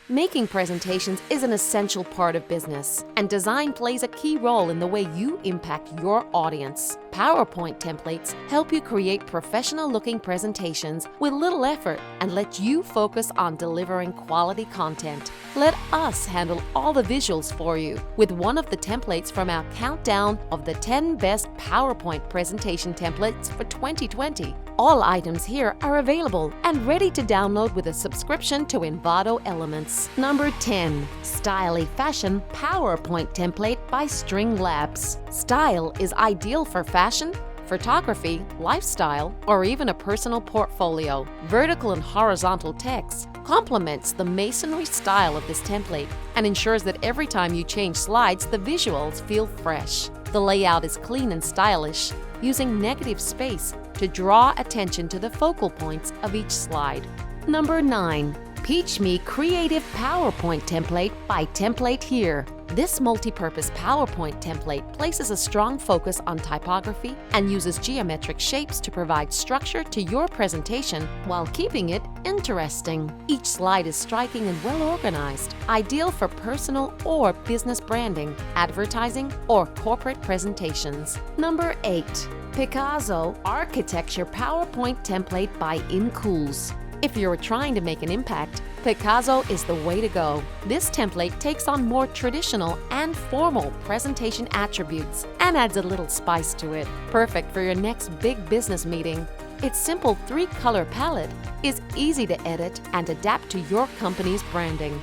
Making presentations is an essential part of business, and design plays a key role in the way you impact your audience. PowerPoint templates help you create professional-looking presentations with little effort and let you focus on delivering quality content. Let us handle all the visuals for you with one of the templates from our countdown of the 10 best PowerPoint presentation templates for 2020. All items here are available and ready to download with a subscription to Envato Elements. Number 10. Stylie Fashion PowerPoint Template by StringLabs. Style is ideal for fashion, photography, lifestyle, or even a personal portfolio. Vertical and horizontal text complements the masonry style of this template and ensures that every time you change slides, the visuals feel fresh. The layout is clean and stylish, using negative space to draw attention to the focal points of each slide. Number 9. Peachme Creative PowerPoint Template by templatehere. This multi-purpose PowerPoint template places a strong focus on typography and uses geometric shapes to provide structure to your presentation while keeping it interesting. Each slide is striking and well organized, ideal for personal or business branding, advertising, or corporate presentations. Number 8. Picasso Architecture PowerPoint Template by Incools. If you're trying to make an impact, Picasso is the way to go. This template takes on more traditional and formal presentation attributes and adds a little spice to it. Perfect for your next big business meeting. Its simple 3-color palette is easy to edit and adapt to your company's branding.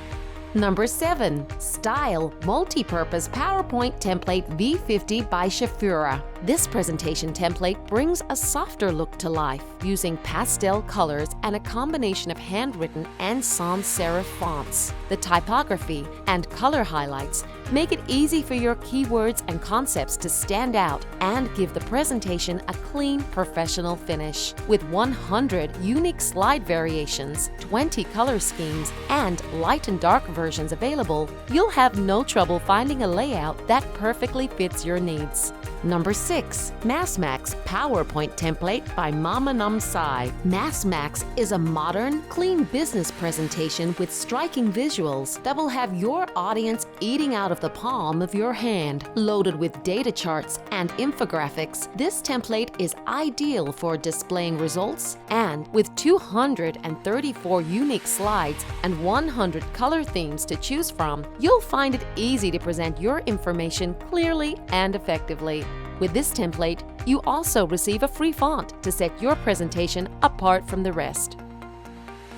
Number 7. Style Multipurpose PowerPoint Template V50 by Shafura. This presentation template brings a softer look to life using pastel colors and a combination of handwritten and sans serif fonts. The typography and color highlights make it easy for your keywords and concepts to stand out and give the presentation a clean, professional finish. With 100 unique slide variations, 20 color schemes, and light and dark versions available, you'll have no trouble finding a layout that perfectly fits your needs. Number 6. Masmax Powerpoint Template by mamanamsai. Masmax is a modern, clean business presentation with striking visuals that will have your audience eating out of the palm of your hand. Loaded with data charts and infographics, this template is ideal for displaying results, and with 234 unique slides and 100 color themes to choose from, you'll find it easy to present your information clearly and effectively. With this template, you also receive a free font to set your presentation apart from the rest.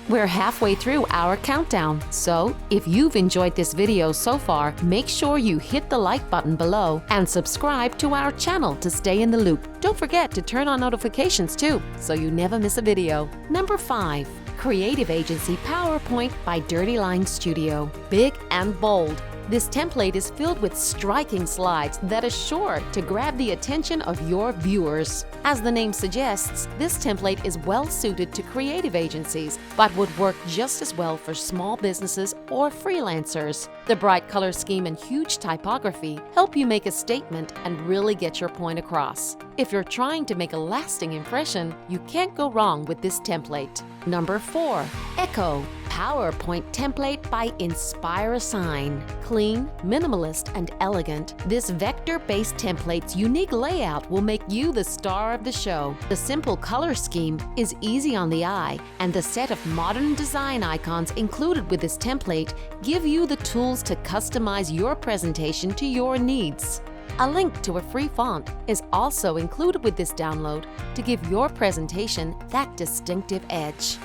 We're halfway through our countdown, so if you've enjoyed this video so far, make sure you hit the like button below and subscribe to our channel to stay in the loop. Don't forget to turn on notifications too, so you never miss a video. Number 5. Creative Agency PowerPoint by dirtylinestudio. Big and bold, this template is filled with striking slides that are sure to grab the attention of your viewers. As the name suggests, this template is well suited to creative agencies, but would work just as well for small businesses or freelancers. The bright color scheme and huge typography help you make a statement and really get your point across. If you're trying to make a lasting impression, you can't go wrong with this template. Number 4. Ecko PowerPoint Template by Inspirasign. Clean, minimalist, and elegant, this vector-based template's unique layout will make you the star of the show. The simple color scheme is easy on the eye, and the set of modern design icons included with this template give you the tools to customize your presentation to your needs. A link to a free font is also included with this download to give your presentation that distinctive edge.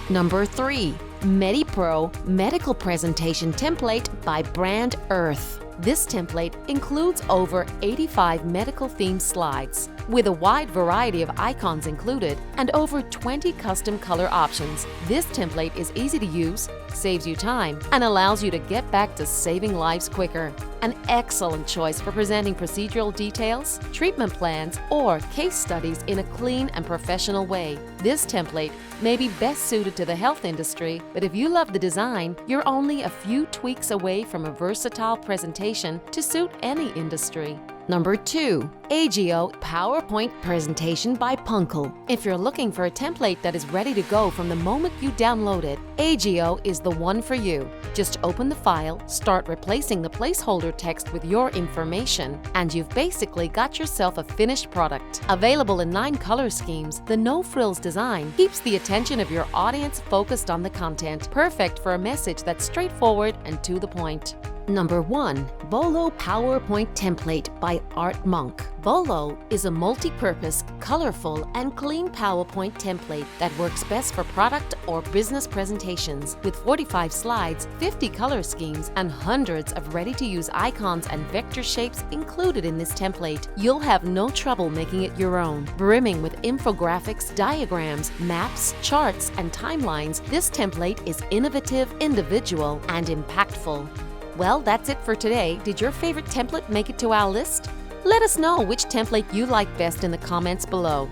Number 3. Medipro Medical Presentation Template by BrandEarth. This template includes over 85 medical-themed slides, with a wide variety of icons included and over 20 custom color options. This template is easy to use, saves you time, and allows you to get back to saving lives quicker. An excellent choice for presenting procedural details, treatment plans, or case studies in a clean and professional way. This template may be best suited to the health industry, but if you love the design, you're only a few tweaks away from a versatile presentation to suit any industry. Number 2. Agio PowerPoint Presentation by punkl. If you're looking for a template that is ready to go from the moment you download it, Agio is the one for you. Just open the file, start replacing the placeholder text with your information, and you've basically got yourself a finished product. Available in 9 color schemes, the no-frills design keeps the attention of your audience focused on the content, perfect for a message that's straightforward and to the point. Number 1. Bolo PowerPoint Template by Artmonk. Bolo is a multi-purpose, colorful, and clean PowerPoint template that works best for product or business presentations. With 45 slides, 50 color schemes, and hundreds of ready-to-use icons and vector shapes included in this template, you'll have no trouble making it your own. Brimming with infographics, diagrams, maps, charts, and timelines, this template is innovative, individual, and impactful. Well, that's it for today. Did your favorite template make it to our list? Let us know which template you like best in the comments below.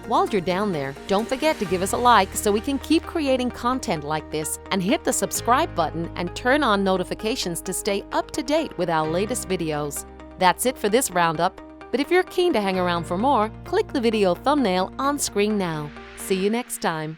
While you're down there, don't forget to give us a like so we can keep creating content like this, and hit the subscribe button and turn on notifications to stay up to date with our latest videos. That's it for this roundup, but if you're keen to hang around for more, click the video thumbnail on screen now. See you next time.